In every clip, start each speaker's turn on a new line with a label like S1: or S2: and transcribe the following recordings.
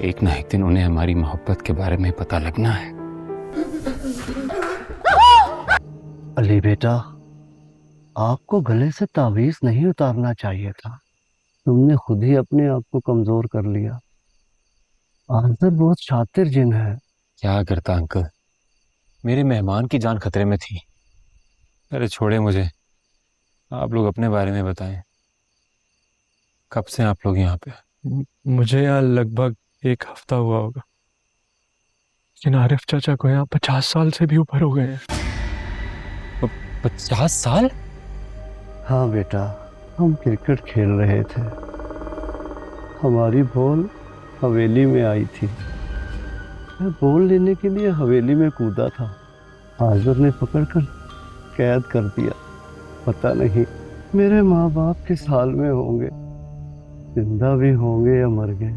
S1: एक ना एक दिन उन्हें हमारी मोहब्बत के बारे में पता लगना है।
S2: अली बेटा, आपको गले से तावीज नहीं उतारना चाहिए था। तुमने खुद ही अपने आप को कमजोर कर लिया। आंसर बहुत शातिर जिन है।
S1: क्या करता अंकल, मेरे मेहमान की जान खतरे में थी। अरे छोड़े मुझे, आप लोग अपने बारे में बताएं। कब से आप लोग यहाँ पे?
S3: मुझे यहाँ लगभग 1 हफ्ता हुआ होगा, लेकिन आरिफ चाचा को यहाँ 50 साल से भी ऊपर हो गए हैं।
S1: 50 साल?
S2: हाँ बेटा, हम क्रिकेट खेल रहे थे। हमारी बॉल हवेली में आई थी। मैं बॉल लेने के लिए हवेली में कूदा था। हाजिर ने पकड़कर कैद कर दिया। पता नहीं मेरे माँ बाप किस हाल में होंगे, जिंदा भी होंगे या मर गए।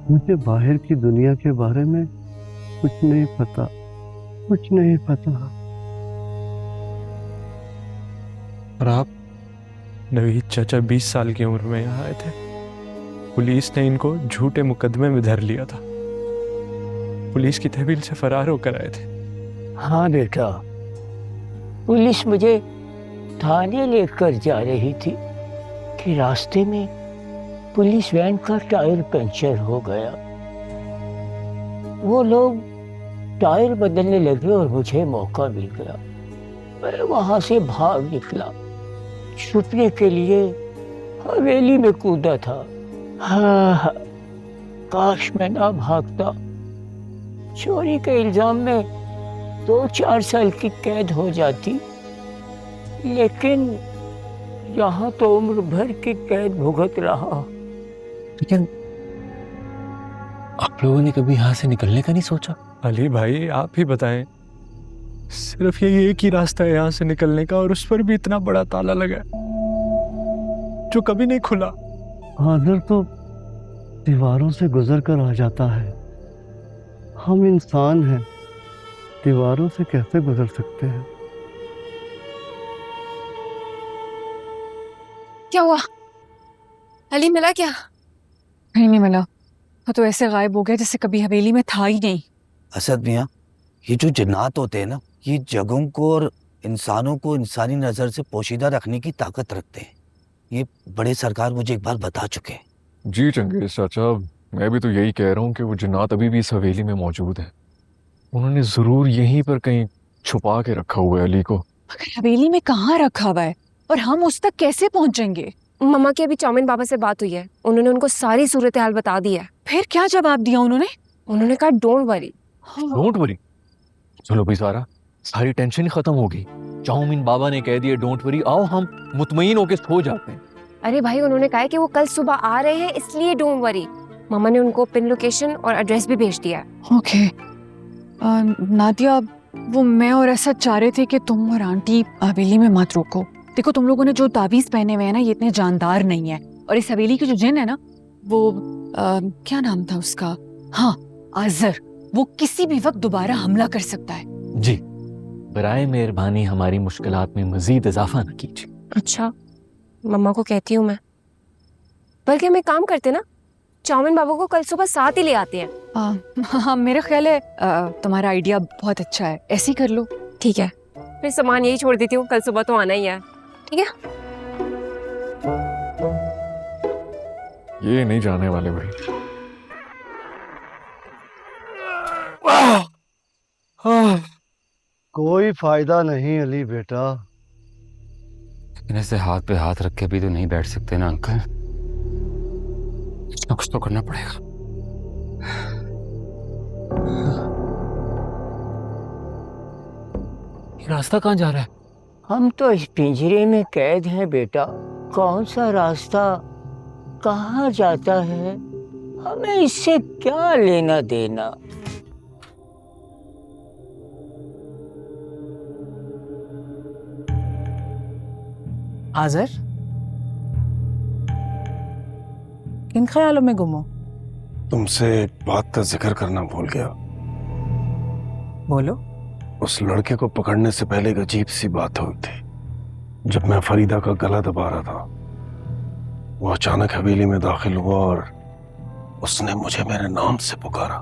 S2: मुझे बाहर की दुनिया के बारे में कुछ नहीं पता, कुछ नहीं पता।
S3: और आप? नवीद चाचा 20 साल की उम्र में यहाँ आए थे। पुलिस ने इनको झूठे मुकदमे में धर लिया था। पुलिस की तहवील से फरार होकर आए थे।
S4: हाँ बेटा, पुलिस मुझे थाने लेकर जा रही थी कि रास्ते में पुलिस वैन का टायर पंचर हो गया। वो लोग टायर बदलने लगे और मुझे मौका मिल गया। मैं वहां से भाग निकला। छुपने के लिए हवेली में कूदा था। हाँ, काश मैं ना भागता। चोरी के इल्जाम में 2-4 साल की कैद हो जाती, लेकिन यहाँ तो उम्र भर की कैद भुगत रहा।
S1: लेकिन आप लोगों ने कभी यहाँ से निकलने का नहीं सोचा?
S3: अली भाई, आप ही बताएं। सिर्फ ये एक ही रास्ता है यहाँ से निकलने का, और उस पर भी इतना बड़ा ताला लगा है जो कभी नहीं खुला।
S2: हाजिर तो दीवारों से गुजर कर आ जाता है। हम इंसान हैं, दीवारों से कैसे गुजर सकते हैं?
S5: क्या हुआ? अली मिला क्या?
S6: कहीं नहीं मिला। वो तो ऐसे गायब हो गया जैसे कभी हवेली में था ही नहीं।
S7: असद मियाँ, ये जो जिन्नात होते हैं ना, ये जगहों को और इंसानों को इंसानी नज़र से पोशीदा रखने की ताकत रखते हैं। ये बड़े सरकार मुझे एक बार बता चुके हैं।
S8: जी चंगेज चाचा, मैं भी तो यही कह रहा हूँ कि वो जिन्नात अभी भी इस हवेली में मौजूद है। उन्होंने जरूर यहीं पर कहीं छुपा के रखा हुआ है अली को।
S6: मगर हवेली में कहाँ रखा हुआ है और हम उस तक कैसे पहुंचेंगे?
S5: मम्मा की अभी चाउमिन बाबा से बात हुई है। उन्होंने उनको सारी सूरत हाल बता दी है।
S6: फिर क्या जवाब दिया उन्होंने?
S5: उन्होंने कहा डोंट वरी।
S8: Don't worry? चलो भाई, सारी टेंशन ही खत्म हो गई। चाउमीन बाबा ने कह दिया डोंट वरी, आओ हम मुतमईन होके सो जाते हैं।
S5: अरे भाई, उन्होंने कहा है कि वो कल सुबह आ रहे हैं, इसलिए डोंट वरी। मम्मा ने उनको पिन लोकेशन और एड्रेस भी भेज दिया है।
S6: ओके। नादिया, वो मैं और ऐसा चाह रहे थे कि तुम और आंटी हवेली में मत रुको। देखो, तुम लोगों ने जो ताबीज पहने हुए हैं ना, ये इतने जानदार नहीं है। और इस हवेली की जो जिन है ना, वो क्या नाम था उसका? हाँ, आजर। वो किसी भी वक्त दोबारा हमला कर सकता है।
S1: जी, बराए मेहरबानी हमारी मुश्किलात में मजीद इजाफा न कीजिए।
S5: अच्छा, मम्मा को कहती हूँ मैं। बल्कि हम एक काम करते ना, चाउमिन बाबा को कल सुबह साथ ही ले आते हैं।
S6: हाँ, मेरा ख्याल है तुम्हारा आइडिया बहुत अच्छा है। ऐसे ही कर लो।
S5: ठीक है, फिर सामान यही छोड़ देती हूँ, कल सुबह तो आना ही है। ठीक है?
S8: ये नहीं जाने वाले भाई।
S2: कोई फायदा नहीं अली बेटा।
S1: इन्हें से हाथ पे हाथ रख के भी तो नहीं बैठ सकते ना अंकल। कुछ ना कुछ तो करना पड़ेगा। ये रास्ता कहाँ जा रहा है?
S4: हम तो इस पिंजरे में कैद हैं बेटा। कौन सा रास्ता कहाँ जाता है, हमें इससे क्या लेना देना।
S9: आजर, किन ख्यालों में गुम हो?
S10: तुमसे एक बात का जिक्र करना भूल गया।
S9: बोलो।
S10: उस लड़के को पकड़ने से पहले एक अजीब सी बात हुई थी। जब मैं फरीदा का गला दबा रहा था वो अचानक हवेली में दाखिल हुआ और उसने मुझे मेरे नाम से पुकारा।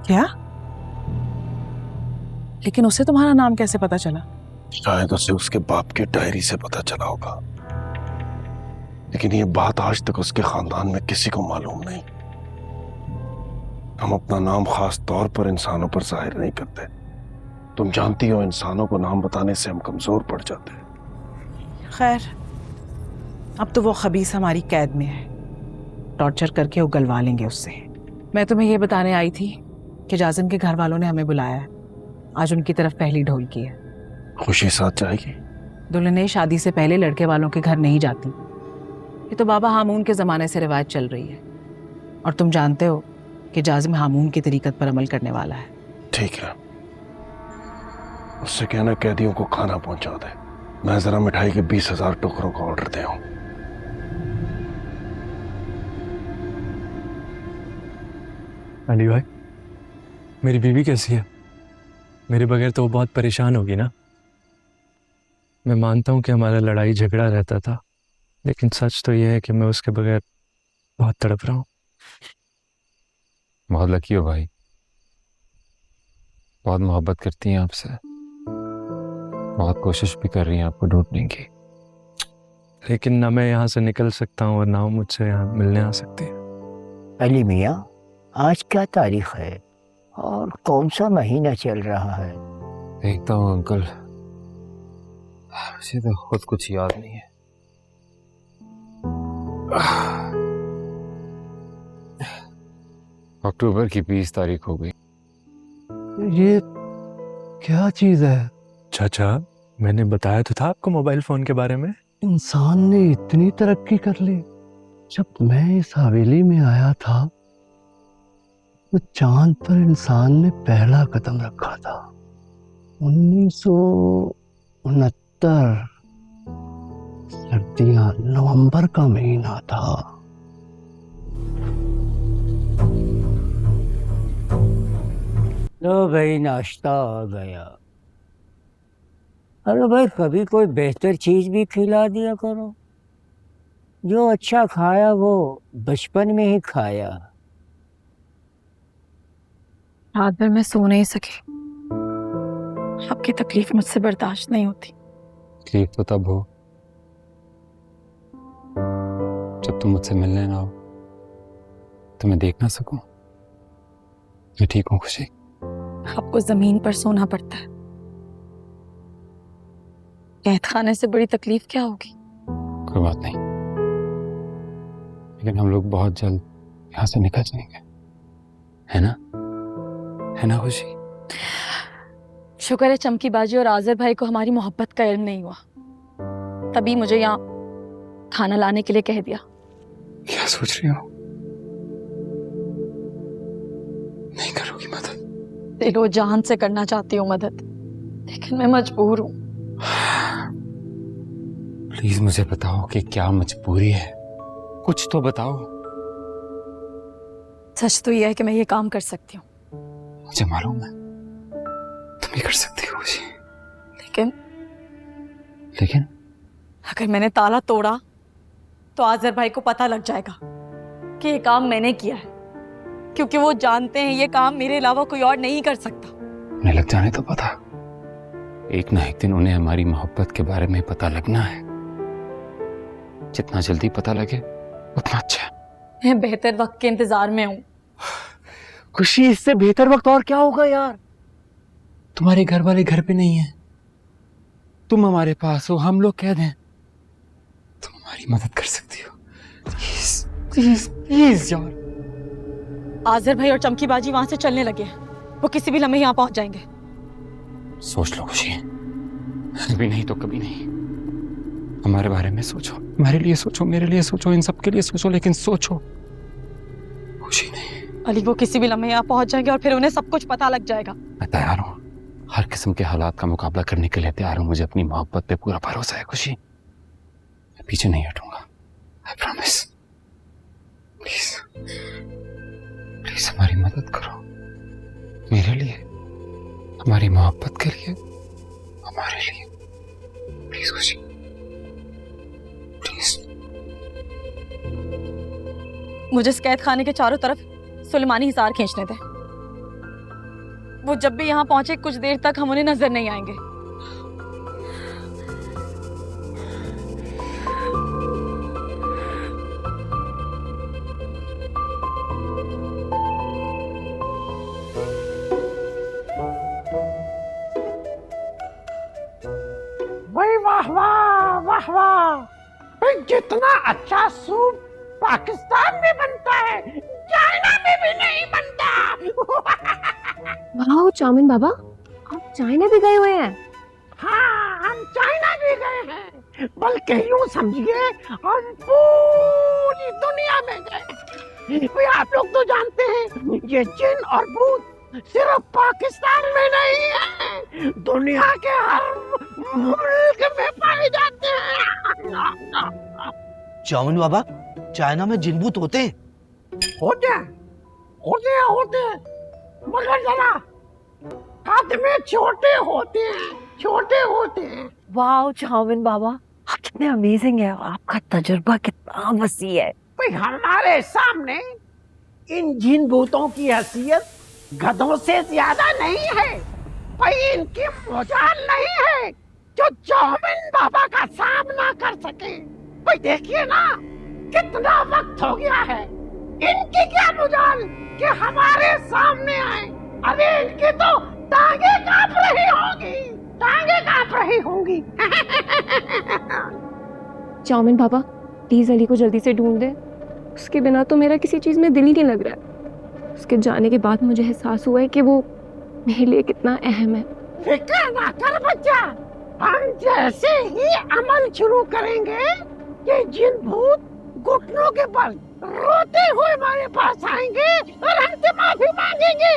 S9: क्या? लेकिन उसे तुम्हारा नाम कैसे पता चला?
S10: शायद उसे उसके बाप की डायरी से पता चला होगा, लेकिन ये बात आज तक उसके खानदान में किसी को मालूम नहीं। हम अपना नाम खास तौर पर इंसानों पर जाहिर नहीं करते। तुम जानती हो, इंसानों को नाम बताने से हम कमजोर पड़ जाते हैं।
S9: खैर, अब तो वो खबीस हमारी कैद में है, टॉर्चर करके उगलवा लेंगे उससे। मैं तुम्हें ये बताने आई थी कि जाजिम के घर वालों ने हमें बुलाया है। आज उनकी तरफ पहली ढोल की है।
S10: खुशी साथ जाएगी?
S9: दुल्हनें शादी से पहले लड़के वालों के घर नहीं जाती। ये तो बाबा हामून के ज़माने से रिवायत चल रही है, और तुम जानते हो कि जाजिम हामून की तरीकत पर अमल करने वाला है।
S10: ठीक है, उससे कहना कैदियों को खाना पहुंचा दे। मैं जरा मिठाई के 20,000 टुकड़ों का ऑर्डर दे आऊं।
S3: अली भाई, मेरी बीवी कैसी है? मेरे बगैर तो वो बहुत परेशान होगी ना। मैं मानता हूँ कि हमारा लड़ाई झगड़ा रहता था, लेकिन सच तो यह है कि मैं उसके बगैर बहुत तड़प रहा हूँ।
S1: बहुत लकी हो भाई, बहुत मोहब्बत करती हैं आपसे, बहुत कोशिश भी कर रही हैं आपको ढूंढने की।
S3: लेकिन ना मैं यहाँ से निकल सकता हूँ और ना वो मुझसे यहाँ मिलने आ सकती है।
S4: अली मियाँ, आज क्या तारीख है और कौन सा महीना चल रहा है?
S1: देखता हूँ अंकल, मुझे तो खुद कुछ याद नहीं है। अक्टूबर की 20 तारीख हो गई।
S2: ये क्या चीज है?
S3: चाचा, मैंने बताया तो था आपको मोबाइल फोन के बारे में।
S2: इंसान ने इतनी तरक्की कर ली। जब मैं इस हवेली में आया था तो चांद पर इंसान ने पहला कदम रखा था। 1969, सर्दियां, नवंबर का महीना था।
S4: लो भाई, नाश्ता आ गया। अरे भाई, कभी कोई बेहतर चीज भी खिला दिया करो। जो अच्छा खाया वो बचपन में ही खाया।
S6: रात भर मैं सो नहीं सकी। आपकी तकलीफ मुझसे बर्दाश्त नहीं होती।
S1: तकलीफ तो तब हो जब तुम मुझसे मिलने ना हो, तो मैं देख ना सकूं। मैं ठीक हूँ खुशी।
S6: आपको जमीन पर सोना पड़ता है। कैद खाने से बड़ी तकलीफ क्या होगी?
S1: कोई बात नहीं, लेकिन हम लोग बहुत जल्द यहाँ से निकल जाएंगे, है ना? है ना खुशी?
S6: शुक्र है चमकी बाजी और आज़र भाई को हमारी मोहब्बत का इल्म नहीं हुआ, तभी मुझे यहाँ खाना लाने के लिए कह दिया।
S1: क्या सोच रही हो? नहीं करोगी मदद?
S6: दिलो जान से करना चाहती हूँ मदद, लेकिन मैं मजबूर हूँ।
S1: प्लीज मुझे बताओ कि क्या मजबूरी है, कुछ तो बताओ।
S6: सच तो यह है कि मैं ये काम कर सकती हूँ।
S1: मुझे मालूम है तुम ये कर सकती हो खुशी, लेकिन
S6: अगर मैंने ताला तोड़ा तो आज़र भाई को पता लग जाएगा कि ये काम मैंने किया है, क्योंकि वो जानते हैं ये काम मेरे अलावा कोई और नहीं कर सकता।
S1: उन्हें लग जाने तो पता, एक ना एक दिन उन्हें हमारी मोहब्बत के बारे में पता लगना है। जितना जल्दी पता लगे उतना अच्छा है।
S6: मैं बेहतर वक्त के इंतजार में हूँ।
S4: खुशी, इससे बेहतर वक्त और क्या होगा यार?
S1: तुम्हारे घर वाले घर पे नहीं है, तुम हमारे पास हो, हम लोग कैद हैं। तुम हमारी मदद कर सकती हो। प्लीज प्लीज प्लीज यार।
S6: आज़र भाई और चमकी बाजी वहां से चलने लगे हैं। वो किसी भी लम्हे यहाँ पहुंच जाएंगे।
S1: सोच लो खुशी, कभी नहीं तो कभी नहीं। हमारे बारे में सोचो, हमारे लिए सोचो, मेरे लिए सोचो, इन सब के लिए सोचो, लेकिन सोचो खुशी नहीं।
S6: अली, वो किसी भी लम्हे यहाँ पहुंच जाएंगे और फिर उन्हें सब कुछ पता लग जाएगा।
S1: मैं तैयार हूँ, हर किस्म के हालात का मुकाबला करने के लिए तैयार हूँ। मुझे अपनी मोहब्बत पे पूरा भरोसा है खुशी, मैं पीछे नहीं हटूंगा। I promise. प्लीज प्लीज हमारी मदद करो, मेरे लिए, हमारी मोहब्बत के लिए, हमारे लिए। प्लीज खुशी, प्लीज।
S11: मुझे इस कैद खाने के चारों तरफ सुलेमानी हिसार खींचने थे। वो जब भी यहाँ पहुंचे कुछ देर तक हम उन्हें नजर नहीं आएंगे।
S12: भाई वाह वाह वाह वाह, भाई जितना अच्छा सूप पाकिस्तान में बनता है चाइना में भी नहीं बनता।
S5: वाह चाउमीन बाबा, आप चाइना भी गए हुए हैं?
S12: हाँ, हम चाइना भी गए हैं, बल्कि यूं समझिए हम पूरी दुनिया में गए। भाई आप लोग तो जानते हैं ये जिन और भूत सिर्फ पाकिस्तान में नहीं है, दुनिया के हर मुल्क में पाए जाते हैं।
S7: चाउमीन बाबा, चाइना में जिन भूत होते हैं?
S12: होते हैं, मगर जरा हाथ में छोटे होते हैं।
S13: वाह चाउमीन बाबा, आप कितने अमेजिंग है, आपका तजुर्बा कितना वसी है।
S12: भाई हमारे सामने इन जिन भूतों की हैसियत गधों से ज्यादा नहीं है। भाई इनकी मजाल नहीं है जो चाउमीन बाबा का सामना कर सके। भाई देखिए ना कितना वक्त हो गया है, इनकी क्या मजाल कि हमारे सामने आए। अरे इनकी तो टांगे कांप रही होंगी।
S5: चाउमीन बाबा प्लीज अली को जल्दी से ढूंढ दे, उसके बिना तो मेरा किसी चीज में दिल ही नहीं लग रहा है। उसके जाने के बाद मुझे एहसास हुआ है कि वो मेरे लिए कितना अहम है।
S12: फिक्र ना कर बच्चा, हम जैसे ही अमल शुरू करेंगे ये जिन भूत घुटनों के बल रोते हुए हमारे पास आएंगे और हमसे माफी मांगेंगे।